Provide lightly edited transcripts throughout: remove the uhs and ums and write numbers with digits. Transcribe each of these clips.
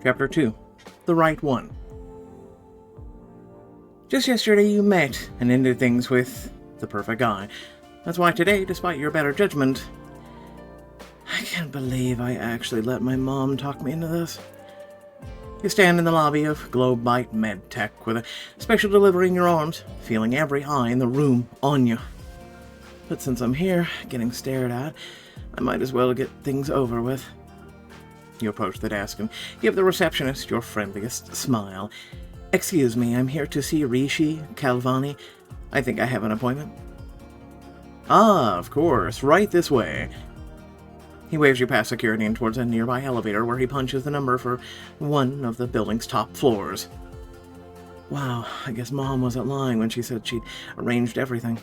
Chapter 2. The Right One. Just yesterday you met and ended things with the perfect guy. That's why today, despite your better judgment, I can't believe I actually let my mom talk me into this. You stand in the lobby of Globite MedTech with a special delivery in your arms, feeling every eye in the room on you. But since I'm here, getting stared at, I might as well get things over with. You approach the desk and give the receptionist your friendliest smile. "Excuse me, I'm here to see Rishi Calvani. I think I have an appointment." "Ah, of course, right this way." He waves you past security and towards a nearby elevator where he punches the number for one of the building's top floors. Wow, I guess Mom wasn't lying when she said she'd arranged everything.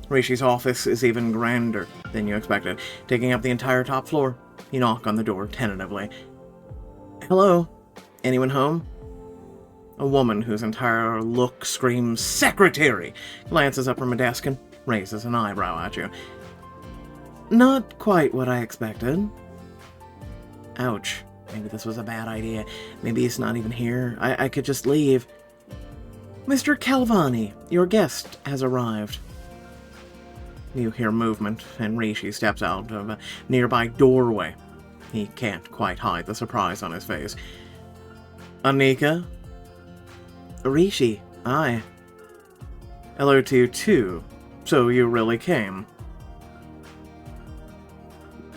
Rishi's office is even grander than you expected, taking up the entire top floor. You knock on the door tentatively. "Hello? Anyone home?" A woman whose entire look screams "Secretary!" glances up from a desk and raises an eyebrow at you. "Not quite what I expected." Ouch. Maybe this was a bad idea. Maybe he's not even here. I could just leave. "Mr. Calvani, your guest has arrived." You hear movement, and Rishi steps out of a nearby doorway. He can't quite hide the surprise on his face. "Anika?" "Rishi, aye." "Hello to you too. So you really came."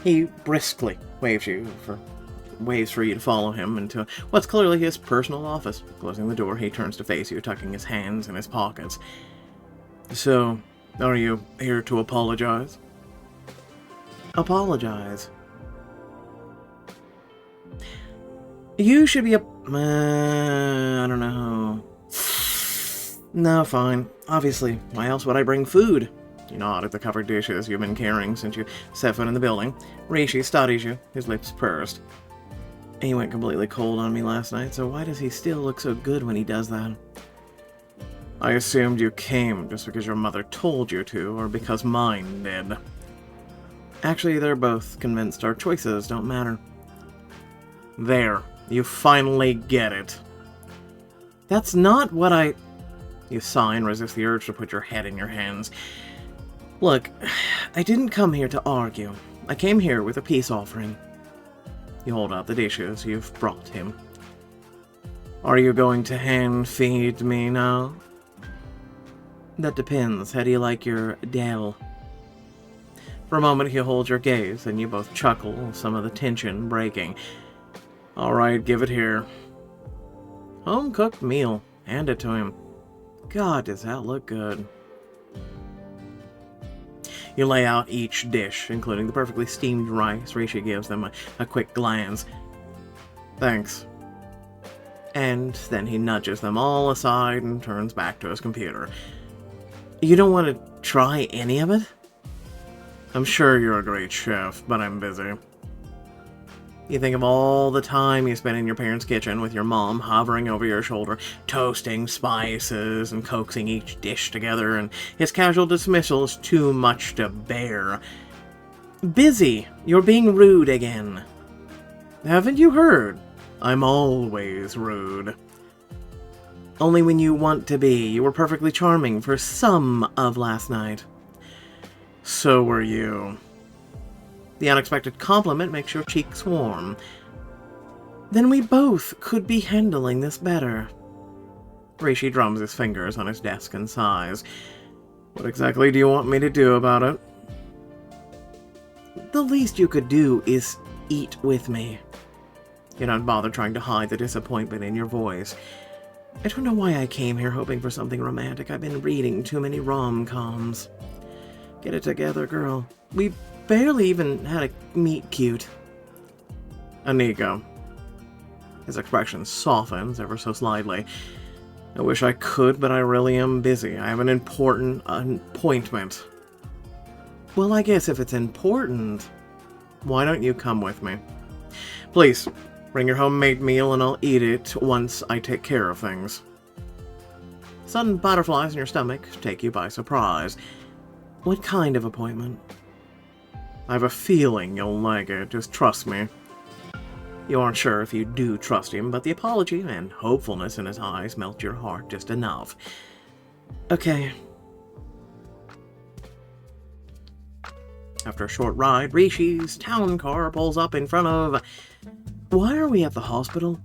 He briskly waves for you to follow him into what's clearly his personal office. Closing the door, he turns to face you, tucking his hands in his pockets. "So, are you here to apologize?" "Apologize?" "You should be I don't know. No, fine. Obviously. Why else would I bring food?" You nod at the covered dishes you've been carrying since you set foot in the building. Rishi studies you, his lips pursed. "He went completely cold on me last night, so why does he still look so good when he does that?" "I assumed you came just because your mother told you to, or because mine did." "Actually, they're both convinced our choices don't matter." "There. You finally get it." "That's not what I..." You sigh and resist the urge to put your head in your hands. "Look, I didn't come here to argue. I came here with a peace offering." You hold out the dishes you've brought him. "Are you going to hand feed me now?" "That depends. How do you like your Dell?" For a moment he holds your gaze, and you both chuckle, some of the tension breaking. "All right, give it here." Home-cooked meal. Hand it to him. God, does that look good. You lay out each dish, including the perfectly steamed rice. Rishi gives them a quick glance. "Thanks." And then he nudges them all aside and turns back to his computer. "You don't want to try any of it?" "I'm sure you're a great chef, but I'm busy." You think of all the time you spent in your parents' kitchen with your mom hovering over your shoulder, toasting spices and coaxing each dish together, and his casual dismissal is too much to bear. "Busy! You're being rude again." "Haven't you heard? I'm always rude." "Only when you want to be. You were perfectly charming for some of last night." "So were you." The unexpected compliment makes your cheeks warm. "Then we both could be handling this better." Rishi drums his fingers on his desk and sighs. "What exactly do you want me to do about it?" "The least you could do is eat with me." You don't bother trying to hide the disappointment in your voice. "I don't know why I came here hoping for something romantic. I've been reading too many rom-coms." "Get it together, girl. We barely even had a meet-cute." "Anika." His expression softens ever so slightly. "I wish I could, but I really am busy. I have an important appointment." "Well, I guess if it's important..." "Why don't you come with me? Please, bring your homemade meal and I'll eat it once I take care of things." Sudden butterflies in your stomach take you by surprise. "What kind of appointment?" "I have a feeling you'll like it. Just trust me." You aren't sure if you do trust him, but the apology and hopefulness in his eyes melt your heart just enough. Okay. After a short ride, Rishi's town car pulls up in front of... Why are we at the hospital?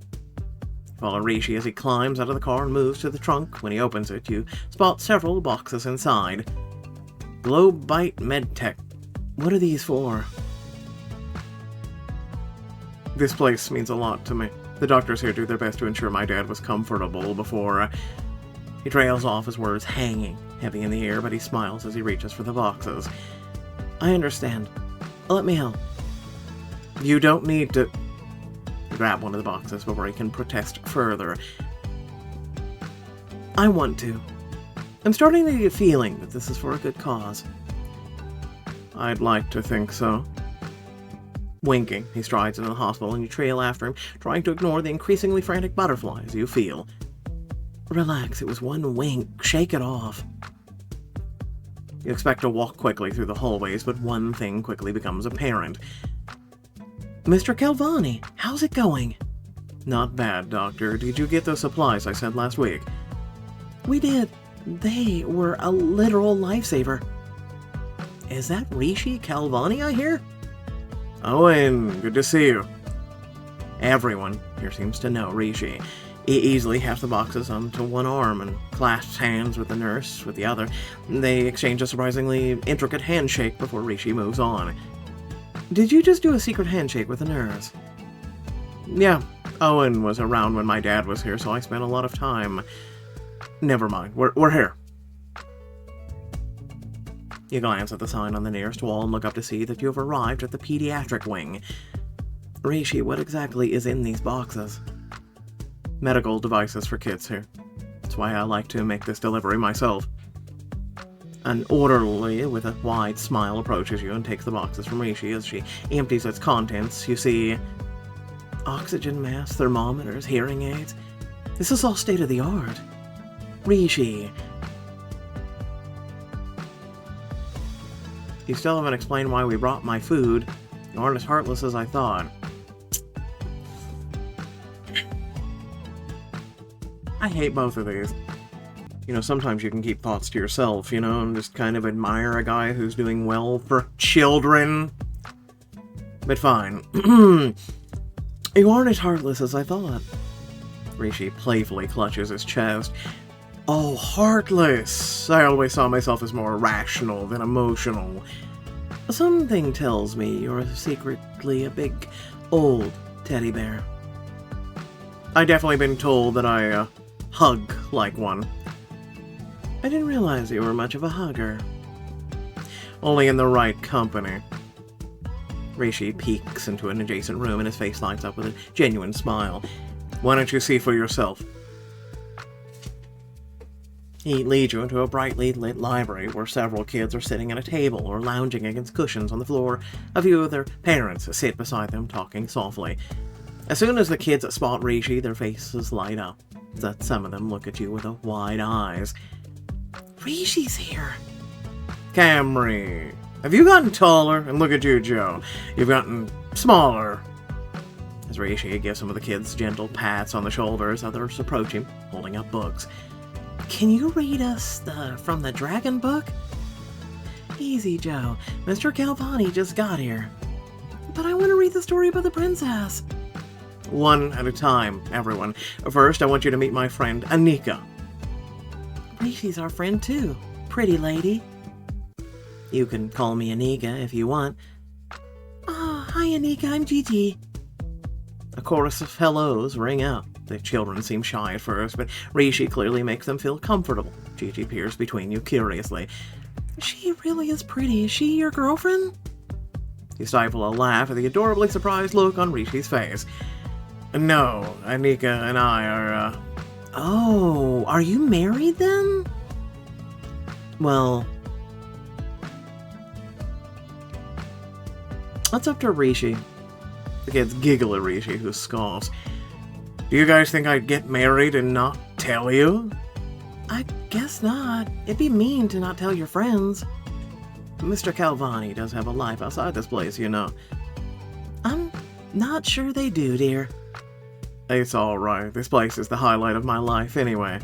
Follow Rishi as he climbs out of the car and moves to the trunk. When he opens it, you spot several boxes inside. Globite MedTech. What are these for? This place means a lot to me. The doctors here do their best to ensure my dad was comfortable before... He trails off, his words hanging heavy in the air, but he smiles as he reaches for the boxes. I understand. Let me help. You don't need to... Grab one of the boxes before he can protest further. I want to. I'm starting to get a feeling that this is for a good cause. I'd like to think so. Winking, he strides into the hospital and you trail after him, trying to ignore the increasingly frantic butterflies you feel. Relax, it was one wink. Shake it off. You expect to walk quickly through the hallways, but one thing quickly becomes apparent. Mr. Calvani, how's it going? Not bad, Doctor. Did you get those supplies I sent last week? We did. They were a literal lifesaver. Is that Rishi Calvani I hear? Owen, good to see you. Everyone here seems to know Rishi. He easily hefts the boxes onto one arm and clasps hands with the nurse with the other. They exchange a surprisingly intricate handshake before Rishi moves on. Did you just do a secret handshake with the nurse? Yeah, Owen was around when my dad was here, so I spent a lot of time. Never mind, we're here. You glance at the sign on the nearest wall and look up to see that you have arrived at the pediatric wing. Rishi, what exactly is in these boxes? Medical devices for kids here. That's why I like to make this delivery myself. An orderly with a wide smile approaches you and takes the boxes from Rishi. As she empties its contents, you see oxygen masks, thermometers, hearing aids. This is all state-of-the-art. Rishi. You still haven't explained why we brought my food. You aren't as heartless as I thought. I hate both of these. You know, sometimes you can keep thoughts to yourself, you know, and just kind of admire a guy who's doing well for children. But fine. You aren't as heartless as I thought. Rishi playfully clutches his chest. Oh, heartless! I always saw myself as more rational than emotional. Something tells me you're secretly a big, old teddy bear. I've definitely been told that I, hug like one. I didn't realize you were much of a hugger. Only in the right company. Rishi peeks into an adjacent room and his face lights up with a genuine smile. Why don't you see for yourself? He leads you into a brightly lit library where several kids are sitting at a table or lounging against cushions on the floor. A few of their parents sit beside them, talking softly. As soon as the kids spot Rishi, their faces light up. That some of them look at you with wide eyes. Rishi's here. Camry, have you gotten taller? And look at you, Joe. You've gotten smaller. As Rishi gives some of the kids gentle pats on the shoulders, others approach him, holding up books. Can you read us from the Dragon Book? Easy, Joe. Mr. Calvani just got here. But I want to read the story about the princess. One at a time, everyone. First, I want you to meet my friend, Anika. Rishi's our friend, too. Pretty lady. You can call me Anika if you want. Hi, Anika. I'm Gigi. A chorus of hellos ring out. The children seem shy at first, but Rishi clearly makes them feel comfortable. Gigi peers between you curiously. She really is pretty. Is she your girlfriend? You stifle a laugh at the adorably surprised look on Rishi's face. No, Anika and I are, Oh, are you married then? Well, that's up to Rishi. The kids giggle at Rishi, who scoffs. Do you guys think I'd get married and not tell you? I guess not. It'd be mean to not tell your friends. Mr. Calvani does have a life outside this place, you know. I'm Not sure they do, dear. It's alright. This place is the highlight of my life anyway.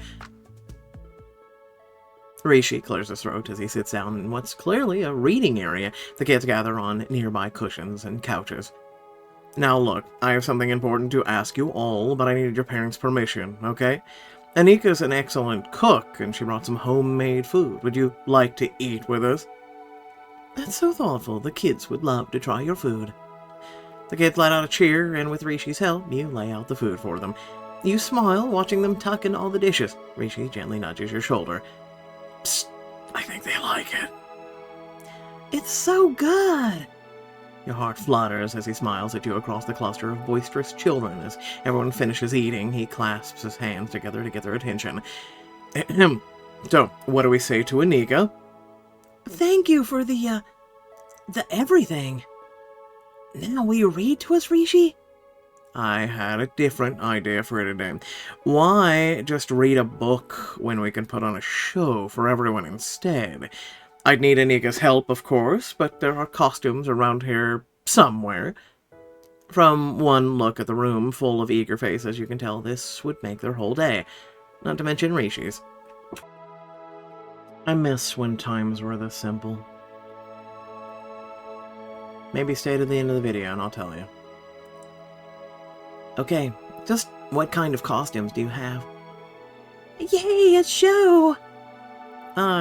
Rishi clears his throat as he sits down in what's clearly a reading area. The kids gather on nearby cushions and couches. Now look, I have something important to ask you all, but I needed your parents' permission, okay? Anika's an excellent cook, and she brought some homemade food. Would you like to eat with us? That's so thoughtful. The kids would love to try your food. The kids let out a cheer, and with Rishi's help, you lay out the food for them. You smile, watching them tuck in all the dishes. Rishi gently nudges your shoulder. Psst, I think they like it. It's so good! Your heart flutters as he smiles at you across the cluster of boisterous children. As everyone finishes eating, he clasps his hands together to get their attention. So, what do we say to Anika? Thank you for the everything. Now will you read to us, Rishi? I had a different idea for today. Why just read a book when we can put on a show for everyone instead? I'd need Anika's help, of course, but there are costumes around here somewhere. From one look at the room full of eager faces, you can tell this would make their whole day. Not to mention Rishi's. I miss when times were this simple. Maybe stay to the end of the video and I'll tell you. Okay, just what kind of costumes do you have? Yay, a show!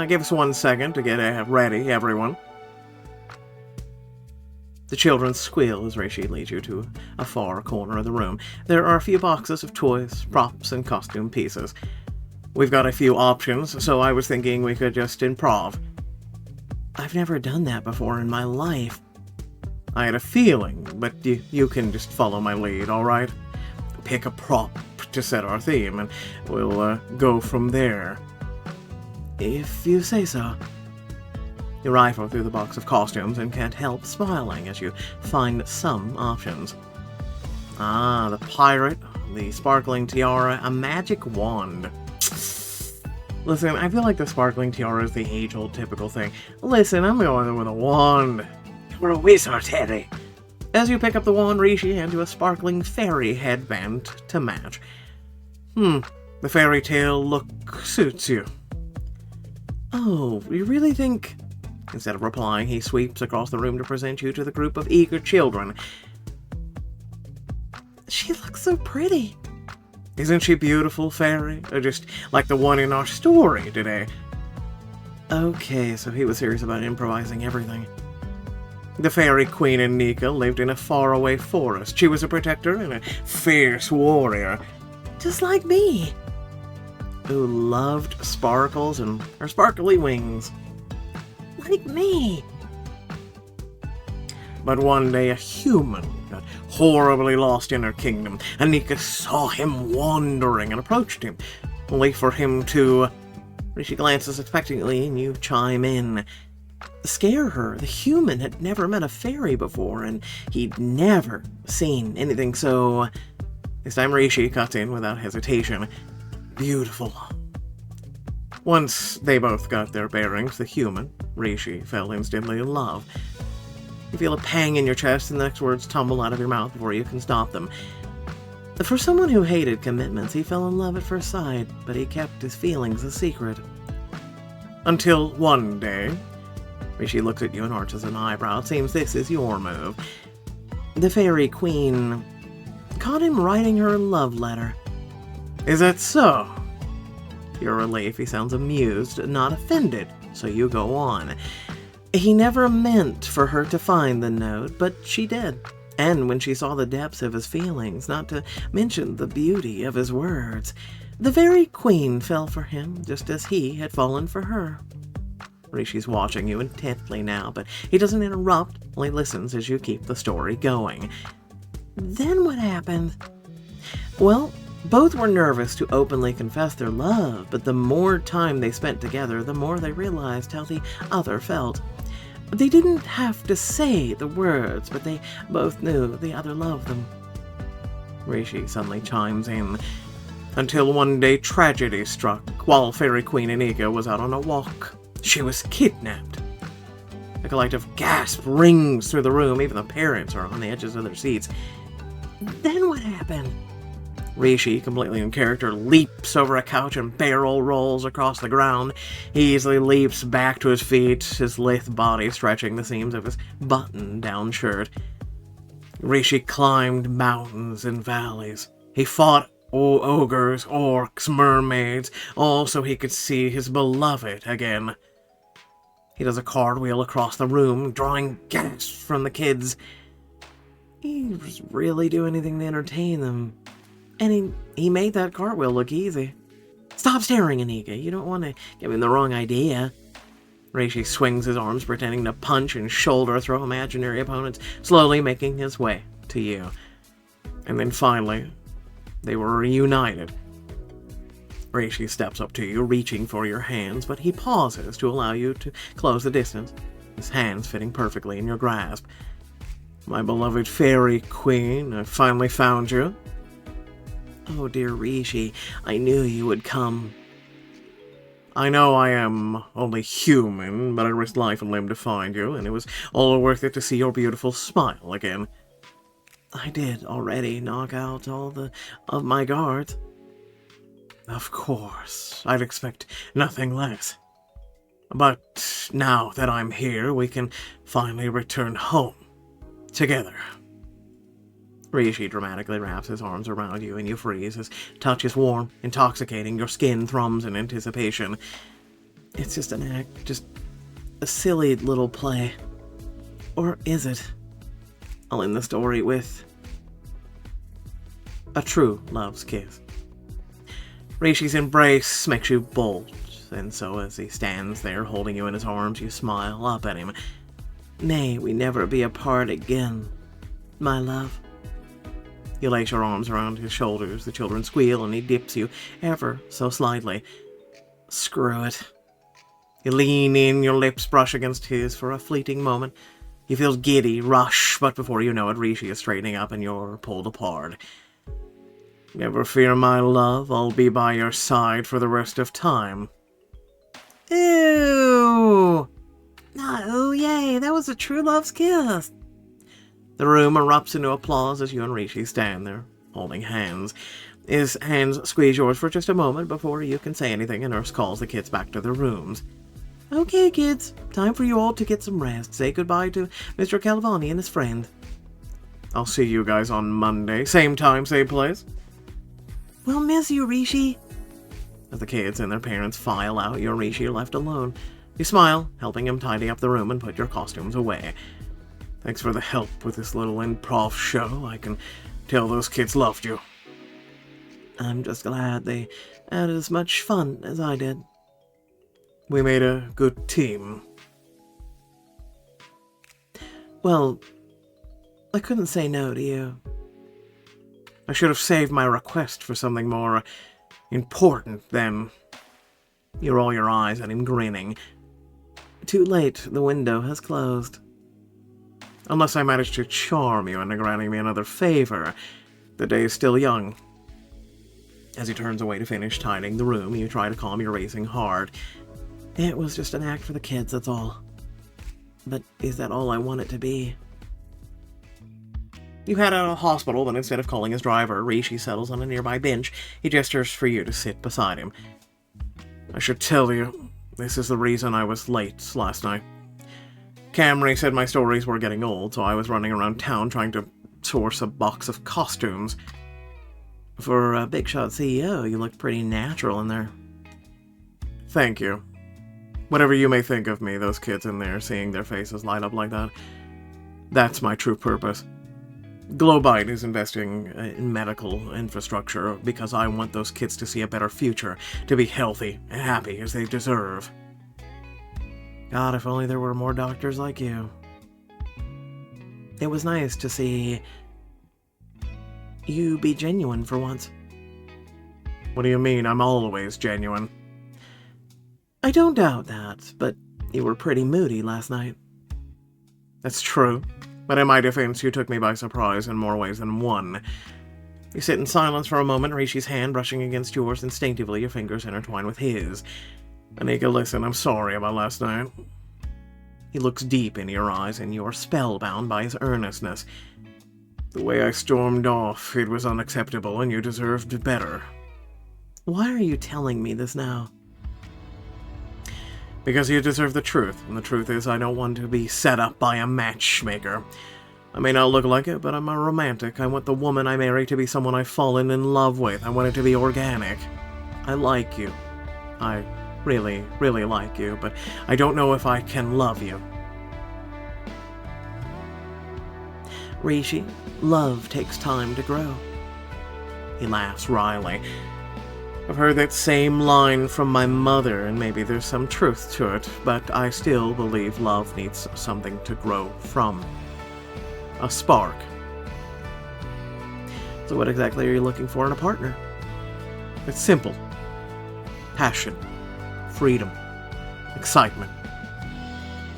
Give us 1 second to get ready, everyone. The children squeal as Rishi leads you to a far corner of the room. There are a few boxes of toys, props, and costume pieces. We've got a few options, so I was thinking we could just improv. I've never done that before in my life. I had a feeling, but you can just follow my lead, alright? Pick a prop to set our theme, and we'll go from there. If you say so. You rifle through the box of costumes and can't help smiling as you find some options. The pirate, the sparkling tiara, a magic wand. Listen, I feel like the sparkling tiara is the age-old typical thing. Listen, I'm going with a wand. We're a wizard, Teddy. As you pick up the wand, Rishi hands you a sparkling fairy headband to match. The fairy tale look suits you. Oh, you really think... Instead of replying, he sweeps across the room to present you to the group of eager children. She looks so pretty. Isn't she beautiful, fairy? Or just like the one in our story today? Okay, so he was serious about improvising everything. The fairy queen Anika lived in a faraway forest. She was a protector and a fierce warrior. Just like me. Who loved sparkles and her sparkly wings. Like me. But one day a human got horribly lost in her kingdom. Anika saw him wandering and approached him, only for him to... She glances expectantly and you chime in. Scare her. The human had never met a fairy before, and he'd never seen anything so... This time Rishi cuts in without hesitation. Beautiful. Once they both got their bearings, the human, Rishi, fell instantly in love. You feel a pang in your chest and the next words tumble out of your mouth before you can stop them. For someone who hated commitments, he fell in love at first sight, but he kept his feelings a secret. Until one day, Rishi looks at you and arches an eyebrow. It seems this is your move. The fairy queen caught him writing her a love letter. Is that so? To your relief, he sounds amused, not offended, so you go on. He never meant for her to find the note, but she did. And when she saw the depths of his feelings, not to mention the beauty of his words, the very queen fell for him, just as he had fallen for her. Rishi's watching you intently now, but he doesn't interrupt, only listens as you keep the story going. Then what happened? Well, both were nervous to openly confess their love, but the more time they spent together, the more they realized how the other felt. They didn't have to say the words, but they both knew the other loved them. Rishi suddenly chimes in. Until one day tragedy struck while Fairy Queen Anika was out on a walk. She was kidnapped. A collective gasp rings through the room. Even the parents are on the edges of their seats. Then what happened? Rishi, completely in character, leaps over a couch and barrel rolls across the ground. He easily leaps back to his feet, his lithe body stretching the seams of his button-down shirt. Rishi climbed mountains and valleys. He fought ogres, orcs, mermaids, all so he could see his beloved again. He does a cartwheel across the room, drawing gasps from the kids. He was really doing anything to entertain them. And he made that cartwheel look easy. Stop staring, Anika. You don't want to give him the wrong idea. Rishi swings his arms, pretending to punch and shoulder throw imaginary opponents, slowly making his way to you. And then finally, they were reunited. Rishi steps up to you, reaching for your hands, but he pauses to allow you to close the distance, his hands fitting perfectly in your grasp. My beloved fairy queen, I finally found you. Oh dear Rishi, I knew you would come. I know I am only human, but I risked life and limb to find you, and it was all worth it to see your beautiful smile again. I did already knock out all of my guards. Of course, I'd expect nothing less. But now that I'm here, we can finally return home together. Rishi dramatically wraps his arms around you and you freeze. His touch is warm, intoxicating. Your skin thrums in anticipation. It's just an act, just a silly little play. Or is it? I'll end the story with a true love's kiss. Rishi's embrace makes you bolt, and so as he stands there holding you in his arms, you smile up at him. May we never be apart again, my love. You lace your arms around his shoulders, the children squeal, and he dips you ever so slightly. Screw it. You lean in, your lips brush against his for a fleeting moment. You feel giddy, rush, but before you know it, Rishi is straightening up and you're pulled apart. Never fear, my love, I'll be by your side for the rest of time. Ew! Oh, yay, that was a true love's kiss. The room erupts into applause as you and Rishi stand there, holding hands. His hands squeeze yours for just a moment before you can say anything. A nurse calls the kids back to their rooms. Okay, kids, time for you all to get some rest. Say goodbye to Mr. Calvani and his friend. I'll see you guys on Monday. Same time, same place. We'll miss you, Rishi. As the kids and their parents file out, you and Rishi are left alone. You smile, helping him tidy up the room and put your costumes away. Thanks for the help with this little improv show. I can tell those kids loved you. I'm just glad they had as much fun as I did. We made a good team. Well, I couldn't say no to you. I should have saved my request for something more important then. You roll your eyes at him, grinning. Too late, the window has closed. Unless I manage to charm you into granting me another favor, the day is still young. As he turns away to finish tidying the room, you try to calm your racing heart. It was just an act for the kids, that's all. But is that all I want it to be? You head out of the hospital, but instead of calling his driver, Rishi settles on a nearby bench. He gestures for you to sit beside him. I should tell you, this is the reason I was late last night. Camry said my stories were getting old, so I was running around town trying to source a box of costumes. For a big shot CEO, you looked pretty natural in there. Thank you. Whatever you may think of me, those kids in there, seeing their faces light up like that, that's my true purpose. Globite is investing in medical infrastructure because I want those kids to see a better future, to be healthy and happy as they deserve. God, if only there were more doctors like you. It was nice to see you be genuine for once. What do you mean? I'm always genuine. I don't doubt that, but you were pretty moody last night. That's true, but in my defense, you took me by surprise in more ways than one. You sit in silence for a moment, Rishi's hand brushing against yours. Instinctively, your fingers intertwine with his. Anika, listen, I'm sorry about last night. He looks deep into your eyes, and you're spellbound by his earnestness. The way I stormed off, it was unacceptable, and you deserved better. Why are you telling me this now? Because you deserve the truth, and the truth is I don't want to be set up by a matchmaker. I may not look like it, but I'm a romantic. I want the woman I marry to be someone I've fallen in love with. I want it to be organic. I like you. I really, really like you, but I don't know if I can love you. Rishi, love takes time to grow. He laughs wryly. I've heard that same line from my mother, and maybe there's some truth to it, but I still believe love needs something to grow from. A spark. So what exactly are you looking for in a partner? It's simple. Passion. Freedom. Excitement.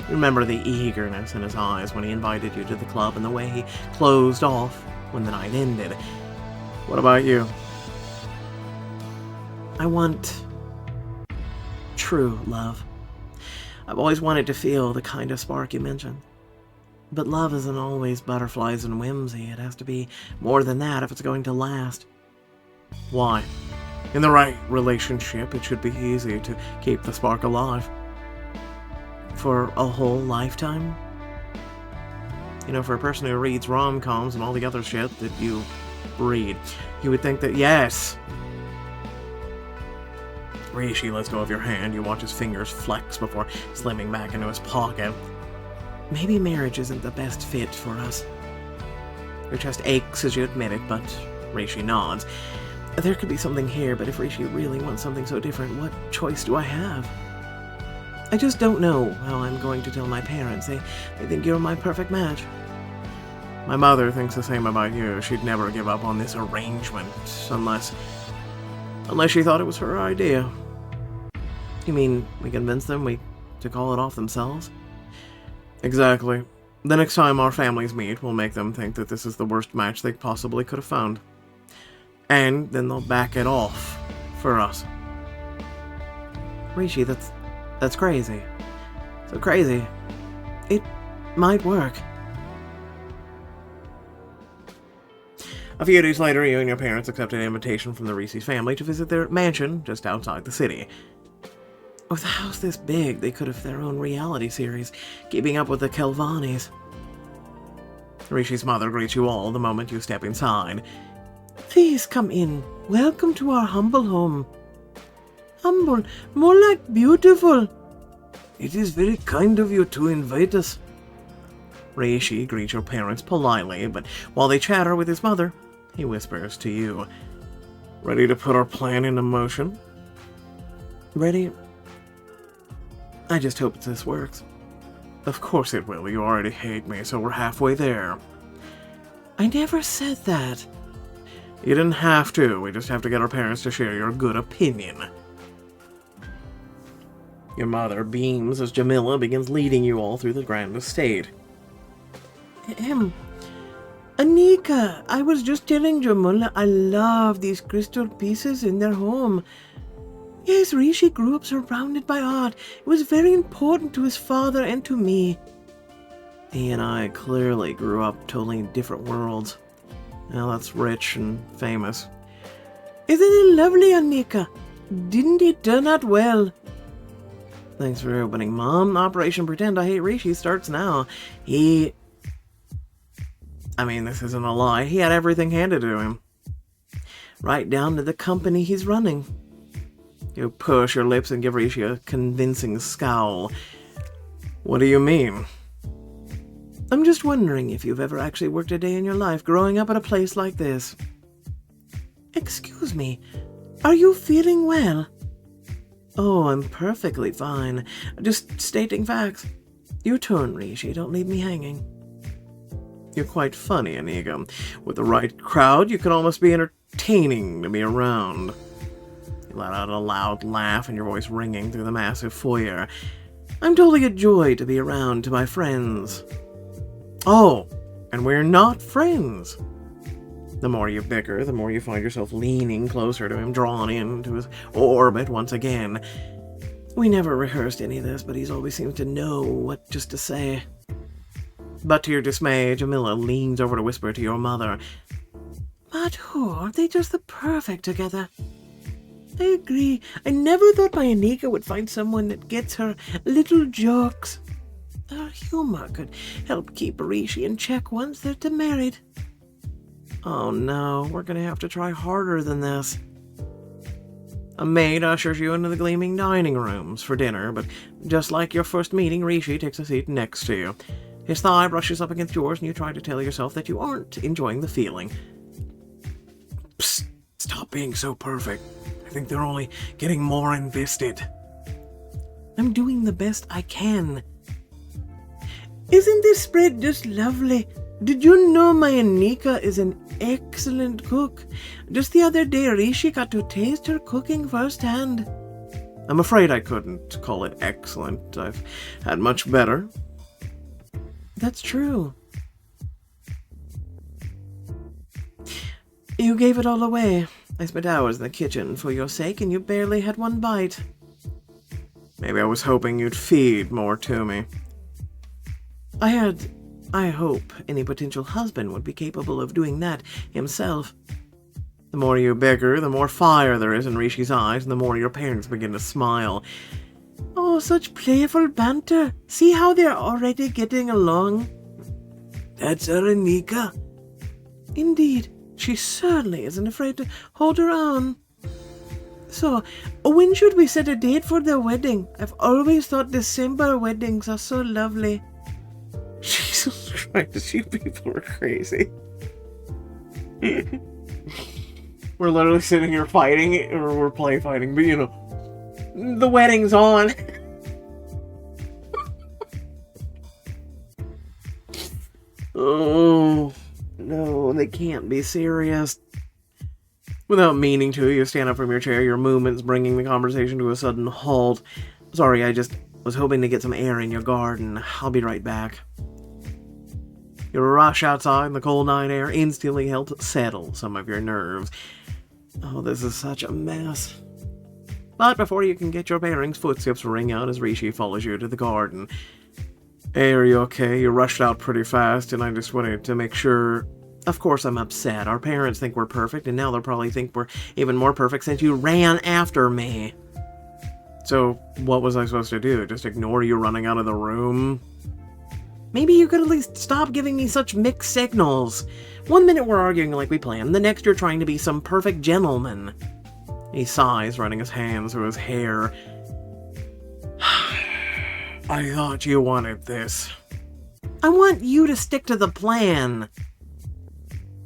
Remember the eagerness in his eyes when he invited you to the club and the way he closed off when the night ended. What about you? I want true love. I've always wanted to feel the kind of spark you mentioned. But love isn't always butterflies and whimsy. It has to be more than that if it's going to last. Why? In the right relationship, it should be easy to keep the spark alive. For a whole lifetime? You know, for a person who reads rom-coms and all the other shit that you read, you would think that, yes. Rishi lets go of your hand. You watch his fingers flex before slimming back into his pocket. Maybe marriage isn't the best fit for us. Your chest aches as you admit it, but Rishi nods. There could be something here, but if Rishi really wants something so different, what choice do I have? I just don't know how I'm going to tell my parents. They think you're my perfect match. My mother thinks the same about you. She'd never give up on this arrangement, unless she thought it was her idea. You mean we convinced them to call it off themselves? Exactly. The next time our families meet, we'll make them think that this is the worst match they possibly could have found. And then they'll back it off for us. Rishi, that's crazy. So crazy. It might work. A few days later, you and your parents accepted an invitation from the Rishi's family to visit their mansion just outside the city. With a house this big, they could have their own reality series, keeping up with the Kelvanis. Rishi's mother greets you all the moment you step inside. Please come in. Welcome to our humble home. Humble, more like beautiful. It is very kind of you to invite us. Rishi greets your parents politely, but while they chatter with his mother, he whispers to you. Ready to put our plan into motion? Ready? I just hope this works. Of course it will. You already hate me, so we're halfway there. I never said that. You didn't have to. We just have to get our parents to share your good opinion. Your mother beams as Jamila begins leading you all through the grand estate. Anika, I was just telling Jamila I love these crystal pieces in their home. Yes, Rishi grew up surrounded by art. It was very important to his father and to me. He and I clearly grew up totally in different worlds. Now that's rich and famous. Isn't it lovely, Anika? Didn't it turn out well? Thanks for opening, Mom. Operation Pretend I Hate Rishi starts now. This isn't a lie. He had everything handed to him. Right down to the company he's running. You push your lips and give Rishi a convincing scowl. What do you mean? I'm just wondering if you've ever actually worked a day in your life growing up at a place like this. Excuse me, are you feeling well? Oh, I'm perfectly fine. Just stating facts. Your turn, Rishi. Don't leave me hanging. You're quite funny, Inigo. With the right crowd, you could almost be entertaining to be around. You let out a loud laugh and your voice ringing through the massive foyer. I'm totally a joy to be around to my friends. Oh, and we're not friends. The more you bicker, the more you find yourself leaning closer to him, drawn into his orbit once again. We never rehearsed any of this, but he's always seemed to know what just to say. But to your dismay, Jamila leans over to whisper to your mother, "But who aren't they just the perfect together?" "I agree. I never thought my Anika would find someone that gets her little jokes. Her humor could help keep Rishi in check once they're married." Oh no, we're gonna have to try harder than this. A maid ushers you into the gleaming dining rooms for dinner, but just like your first meeting, Rishi takes a seat next to you. His thigh brushes up against yours, and you try to tell yourself that you aren't enjoying the feeling. Psst, stop being so perfect. I think they're only getting more invested. I'm doing the best I can. Isn't this spread just lovely? Did you know my Anika is an excellent cook? Just the other day, Rishi got to taste her cooking firsthand. I'm afraid I couldn't call it excellent. I've had much better. That's true. You gave it all away. I spent hours in the kitchen for your sake, and you barely had one bite. Maybe I was hoping you'd feed more to me. I hope any potential husband would be capable of doing that himself. The more you bicker, the more fire there is in Rishi's eyes, and the more your parents begin to smile. Oh, such playful banter. See how they're already getting along? That's our Anika. Indeed, she certainly isn't afraid to hold her own. So, when should we set a date for their wedding? I've always thought December weddings are so lovely. Jesus Christ, you people are crazy. We're literally sitting here fighting, or we're play fighting, but you know, the wedding's on. Oh, no, they can't be serious. Without meaning to, you stand up from your chair, your movements bringing the conversation to a sudden halt. Sorry, I just was hoping to get some air in your garden. I'll be right back. Your rush outside in the cold night air instantly helped settle some of your nerves. Oh, this is such a mess. But before you can get your bearings, footsteps ring out as Rishi follows you to the garden. Hey, are you okay? You rushed out pretty fast, and I just wanted to make sure. Of course I'm upset. Our parents think we're perfect, and now they'll probably think we're even more perfect since you ran after me. So, what was I supposed to do? Just ignore you running out of the room? Maybe you could at least stop giving me such mixed signals. One minute we're arguing like we planned, the next you're trying to be some perfect gentleman. He sighs, running his hands through his hair. I thought you wanted this. I want you to stick to the plan.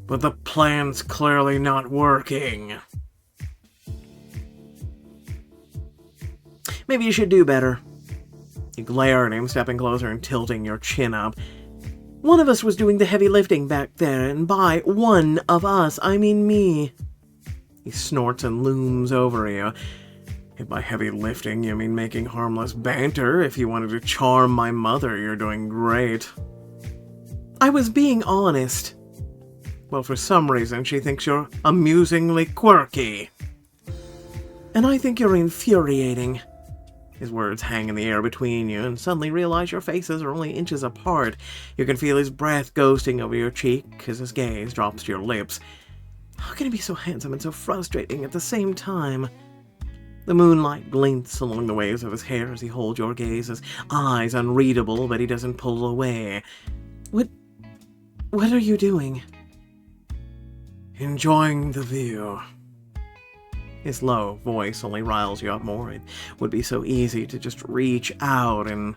But the plan's clearly not working. Maybe you should do better. You glare at him, stepping closer and tilting your chin up. One of us was doing the heavy lifting back there, and by one of us, I mean me. He snorts and looms over you. If by heavy lifting you mean making harmless banter, if you wanted to charm my mother, you're doing great. I was being honest. Well, for some reason, she thinks you're amusingly quirky. And I think you're infuriating. His words hang in the air between you, and suddenly realize your faces are only inches apart. You can feel his breath ghosting over your cheek as his gaze drops to your lips. How can he be so handsome and so frustrating at the same time? The moonlight glints along the waves of his hair as he holds your gaze, his eyes unreadable, but he doesn't pull away. What are you doing? Enjoying the view. His low voice only riles you up more. It would be so easy to just reach out and...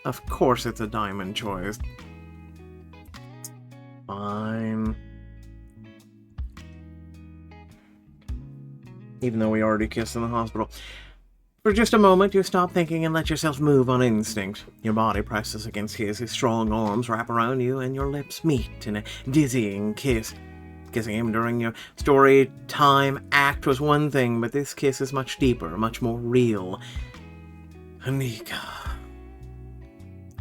Of course it's a diamond choice. Fine. Even though we already kissed in the hospital. For just a moment, you stop thinking and let yourself move on instinct. Your body presses against his strong arms wrap around you, and your lips meet in a dizzying kiss. Kissing him during your story time act was one thing, but this kiss is much deeper, much more real. Anika.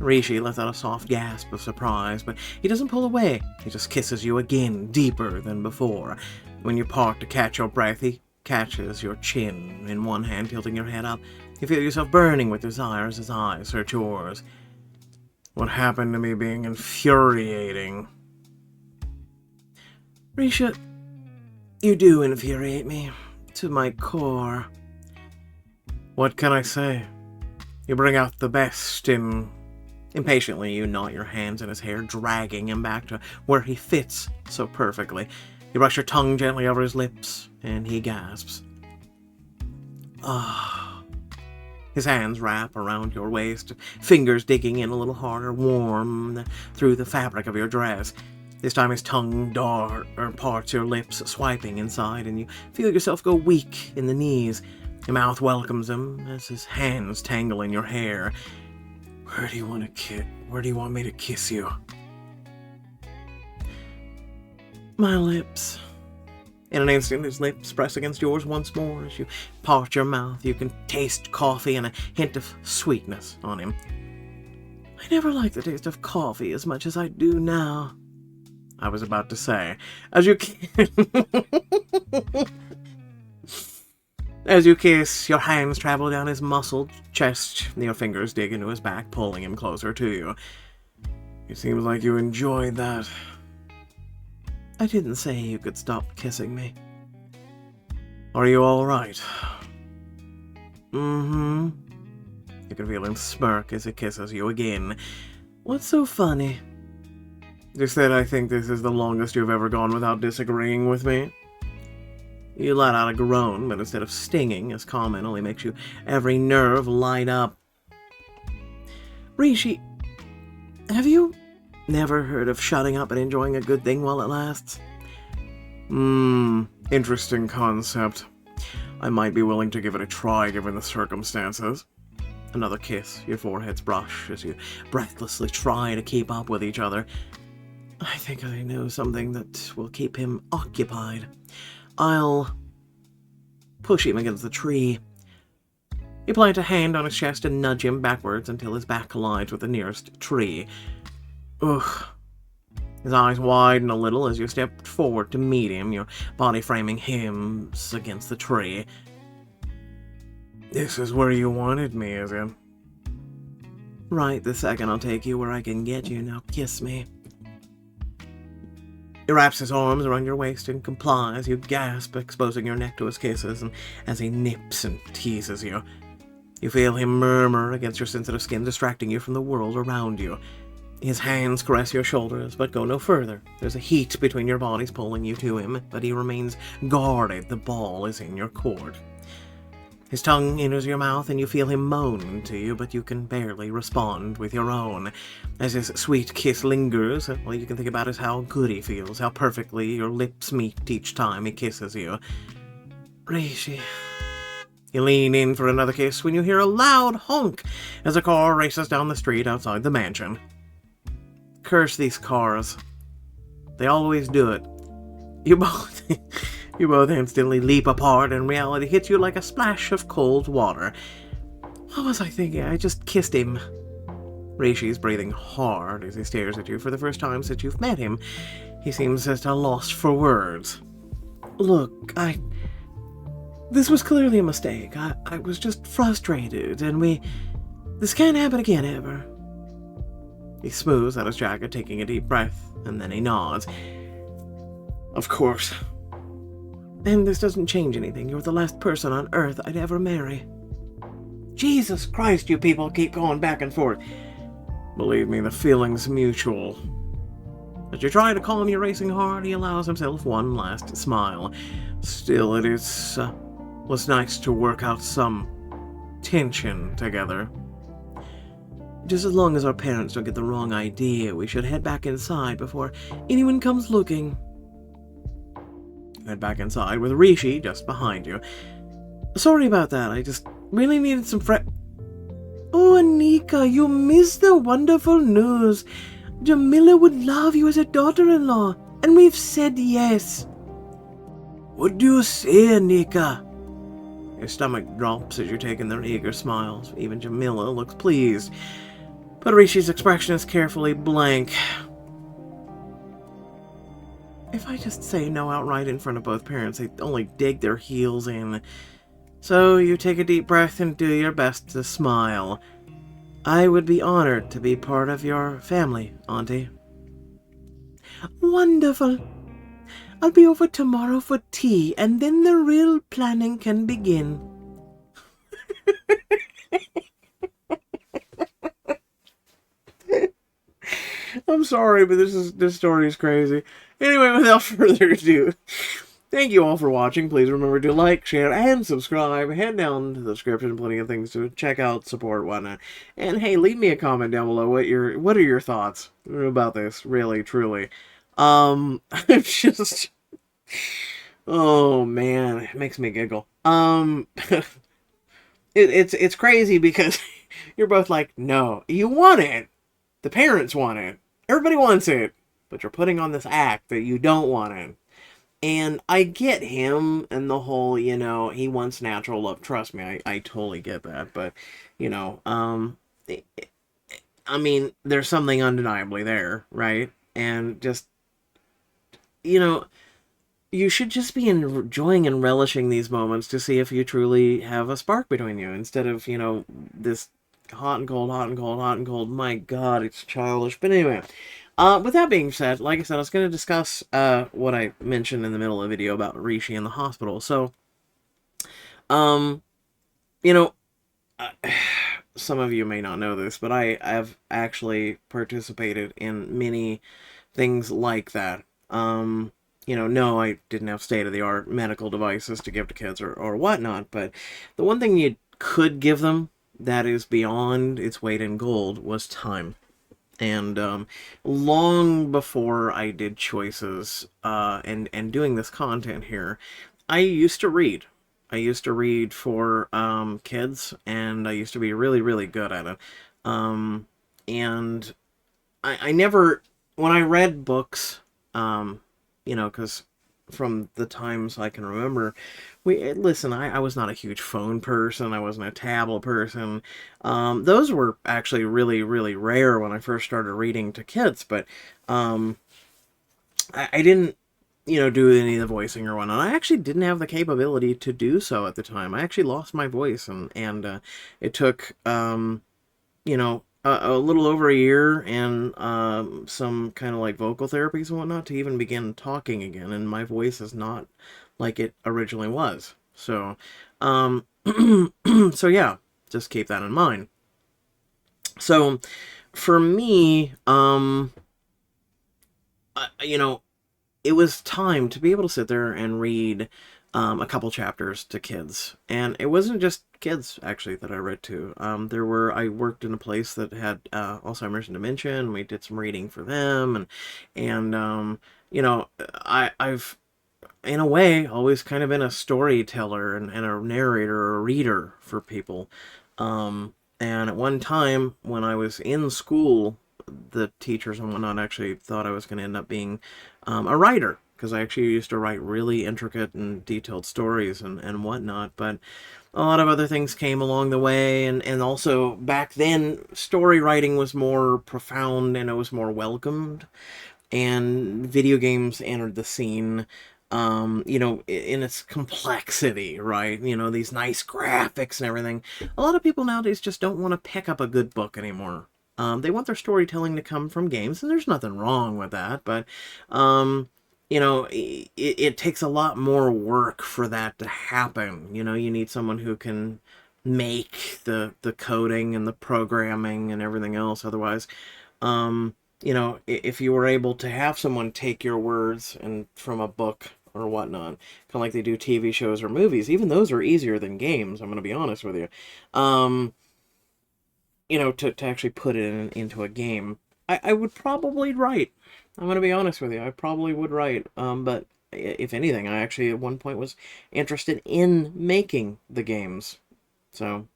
Rishi lets out a soft gasp of surprise, but he doesn't pull away. He just kisses you again, deeper than before. When you part to catch your breath, he catches your chin in one hand, tilting your head up. You feel yourself burning with desire as his eyes search yours. what happened to me being infuriating. Risha, you do infuriate me to my core. What can I say? You bring out the best in... Impatiently, you knot your hands in his hair, dragging him back to where he fits so perfectly. You brush your tongue gently over his lips, and he gasps. Ah. His hands wrap around your waist, fingers digging in a little harder, warm through the fabric of your dress. This time his tongue parts your lips, swiping inside, and you feel yourself go weak in the knees. Your mouth welcomes him as his hands tangle in your hair. Where do you want me to kiss you? My lips. In an instant, his lips press against yours once more. As you part your mouth, you can taste coffee and a hint of sweetness on him. I never liked the taste of coffee as much as I do now. I was about to say, as you kiss, your hands travel down his muscled chest, your fingers dig into his back, pulling him closer to you. It seems like you enjoyed that. I didn't say you could stop kissing me. Are you all right? Mm-hmm. You can feel him smirk as he kisses you again. What's so funny? Just that I think this is the longest you've ever gone without disagreeing with me. You let out a groan, but instead of stinging, as comment only makes you every nerve light up. Rishi, have you never heard of shutting up and enjoying a good thing while it lasts? Interesting concept. I might be willing to give it a try given the circumstances. Another kiss, your foreheads brush as you breathlessly try to keep up with each other. I think I know something that will keep him occupied. I'll push him against the tree. You plant a hand on his chest and nudge him backwards until his back collides with the nearest tree. Ugh. His eyes widen a little as you step forward to meet him, your body framing him against the tree. This is where you wanted me, is it? Right the second I'll take you where I can get you. Now kiss me. He wraps his arms around your waist and complies. You gasp, exposing your neck to his kisses, and as he nips and teases you, you feel him murmur against your sensitive skin, distracting you from the world around you. His hands caress your shoulders, but go no further. There's a heat between your bodies pulling you to him, but he remains guarded. The ball is in your court. His tongue enters your mouth, and you feel him moan to you, but you can barely respond with your own. As his sweet kiss lingers, all you can think about is how good he feels, how perfectly your lips meet each time he kisses you. Rishi. You lean in for another kiss when you hear a loud honk as a car races down the street outside the mansion. Curse these cars. They always do it. You both instantly leap apart, and reality hits you like a splash of cold water. What was I thinking? I just kissed him. Rishi's breathing hard as he stares at you for the first time since you've met him. He seems at a loss for words. Look, this was clearly a mistake. I was just frustrated, and this can't happen again, ever. He smooths out his jacket, taking a deep breath, and then he nods. Of course. And this doesn't change anything. You're the last person on Earth I'd ever marry. Jesus Christ, you people keep going back and forth. Believe me, the feeling's mutual. As you try to calm your racing heart, he allows himself one last smile. Still, it was nice to work out some tension together. Just as long as our parents don't get the wrong idea, we should head back inside before anyone comes looking. Head back inside with Rishi just behind you. Sorry about that, I just really needed some Oh, Anika, you missed the wonderful news. Jamila would love you as a daughter-in-law, and we've said yes. What do you say, Anika? Your stomach drops as you're taking their eager smiles. Even Jamila looks pleased, but Rishi's expression is carefully blank. If I just say no outright in front of both parents, they only dig their heels in. So you take a deep breath and do your best to smile. I would be honored to be part of your family, Auntie. Wonderful. I'll be over tomorrow for tea, and then the real planning can begin. I'm sorry, but this story is crazy. Anyway, without further ado, thank you all for watching. Please remember to like, share, and subscribe. Head down to the description, plenty of things to check out, support, whatnot. And hey, leave me a comment down below. What are your thoughts about this? Really, truly. I'm just, oh man, it makes me giggle. It's crazy because you're both like, no, you want it. The parents want it. Everybody wants it. But you're putting on this act that you don't want it. And I get him and the whole, he wants natural love. Trust me, I totally get that. But, you know, I mean, there's something undeniably there, right? And just, you know, you should just be enjoying and relishing these moments to see if you truly have a spark between you instead of, this hot and cold, hot and cold, hot and cold. My God, it's childish. But anyway, with that being said, like I said, I was going to discuss what I mentioned in the middle of the video about Rishi in the hospital. So, um, you know, uh, some of you may not know this, but I have actually participated in many things like that. No, I didn't have state-of-the-art medical devices to give to kids or whatnot, but the one thing you could give them that is beyond its weight in gold was time. And long before I did choices and doing this content here, I used to read. I used to read for kids, and I used to be really, really good at it. And I never, when I read books, because from the times I can remember, listen, I was not a huge phone person. I wasn't a tablet person. Those were actually really, really rare when I first started reading to kids, but I didn't, do any of the voicing or whatnot. I actually didn't have the capability to do so at the time. I actually lost my voice, and it took, a little over a year and some kind of like vocal therapies and whatnot to even begin talking again, and my voice is not like it originally was. So, so yeah, just keep that in mind. So, for me, it was time to be able to sit there and read a couple chapters to kids. And it wasn't just kids, actually, that I read to. I worked in a place that had Alzheimer's and dementia, and we did some reading for them. And I've, in a way, always kind of been a storyteller and a narrator or a reader for people. And at one time, when I was in school, the teachers and whatnot actually thought I was going to end up being a writer, because I actually used to write really intricate and detailed stories and whatnot. But a lot of other things came along the way, and also back then, story writing was more profound and it was more welcomed, and video games entered the scene. In its complexity, right? These nice graphics and everything. A lot of people nowadays just don't want to pick up a good book anymore. They want their storytelling to come from games, and there's nothing wrong with that, but, it takes a lot more work for that to happen. You need someone who can make the coding and the programming and everything else. Otherwise, if you were able to have someone take your words and from a book or whatnot, kind of like they do TV shows or movies, even those are easier than games, I'm going to be honest with you. To actually put it into a game, I would probably write. I'm going to be honest with you. I probably would write. But if anything, I actually at one point was interested in making the games. So,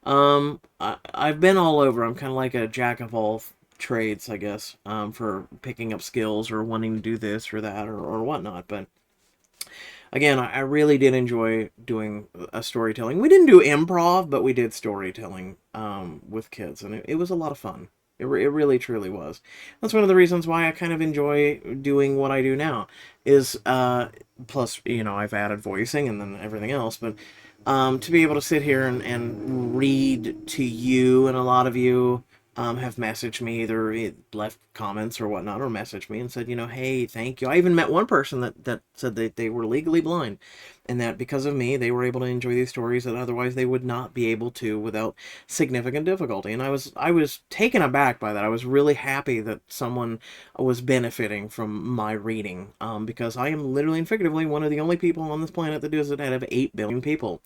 I've been all over. I'm kind of like a jack of all trades, I guess, for picking up skills or wanting to do this or that or whatnot. But again, I really did enjoy doing a storytelling. We didn't do improv, but we did storytelling with kids, and it was a lot of fun. It really, truly was. That's one of the reasons why I kind of enjoy doing what I do now. Is plus, I've added voicing and then everything else, but to be able to sit here and read to you, and a lot of you have messaged me, either left comments or whatnot, or messaged me and said, hey, thank you. I even met one person that said that they were legally blind, and that because of me, they were able to enjoy these stories that otherwise they would not be able to without significant difficulty. And I was taken aback by that. I was really happy that someone was benefiting from my reading, because I am literally and figuratively one of the only people on this planet that does it out of 8 billion people.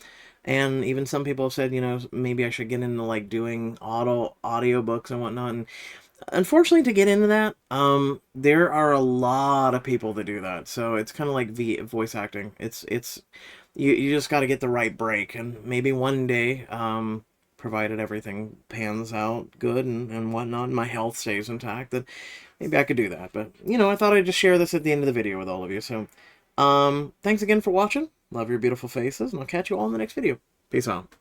And even some people have said, maybe I should get into like doing audiobooks and whatnot. And unfortunately, to get into that, there are a lot of people that do that. So it's kind of like voice acting. It's you just got to get the right break, and maybe one day, provided everything pans out good and whatnot, and my health stays intact, that maybe I could do that. But I thought I'd just share this at the end of the video with all of you. So, thanks again for watching. Love your beautiful faces, and I'll catch you all in the next video. Peace out.